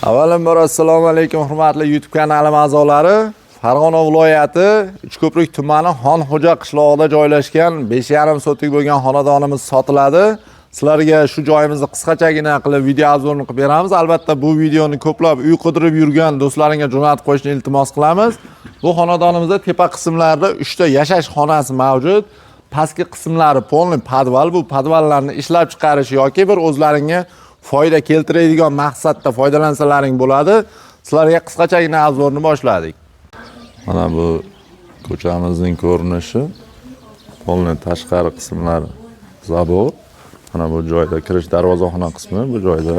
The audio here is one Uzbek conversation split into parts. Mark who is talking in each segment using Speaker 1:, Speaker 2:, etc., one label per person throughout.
Speaker 1: Avvalambor assalomu alaykum hurmatli YouTube kanalim a'zolari. Farg'ona viloyati Uchko'prik tumani Xonxo'ja qishlog'ida joylashgan 5,5 sotik bo'lgan xonadonimiz sotiladi. Sizlarga shu joyimizni qisqachagina qilib video obzorini qilib beramiz. Albatta bu videoni ko'plab uy qidirib yurgan do'stlaringga jo'natib qo'yishni iltimos qilamiz. Bu xonadonimizda tepa qismlarida 3 ta yashash xonasi mavjud. Pastki qismlari polni podval. Bu podvallarni ishlab chiqarish yoki bir o'zlaringga foyda keltiradigan maqsadda foydalansalaring bo'ladi. Sizlarga qisqachagina obzorni boshladik. Mana bu ko'chamizning ko'rinishi. Polni tashqari qismlari zabor. Mana bu joyda kirish darvozaxona qismi, bu joyda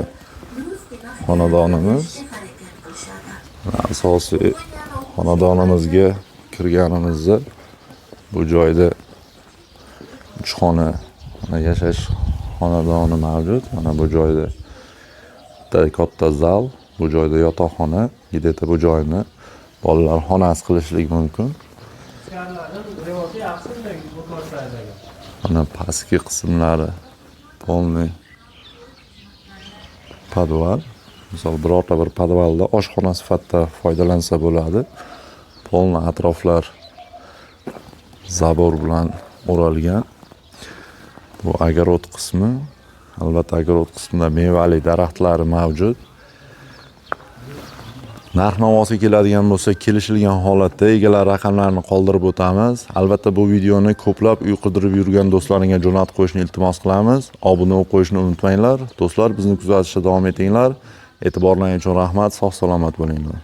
Speaker 1: xonadonimiz. Asosiy xonadonimizga kirganimizda bu joyda 3 xona yashash xonadoni mavjud. Mana bu joyda katta zal, bu joyda yotoqxona, gideta bu joyni bolalar xonasi qilishlik mumkin. Mana pastki qismlari polni podval. Misol birorta bir podvalda oshxona sifatida foydalansa bo'ladi. Polni atroflar zabor bilan o'ralgan. Bu огород qismi. Albatta огород qismida mevali daraxtlari mavjud. Narx-navosi keladigan bo'lsa, kelishilgan holatda egalar raqamlarini qoldirib o'tamiz. Albatta bu videoni ko'plab uy qidirib yurgan do'stlaringga jo'natib qo'yishni iltimos qilamiz. Obuna bo'lib qo'yishni unutmanglar. Do'stlar, bizni kuzatishda davom etinglar. E'tiborlaringiz uchun rahmat. Sog' salomat bo'linglar.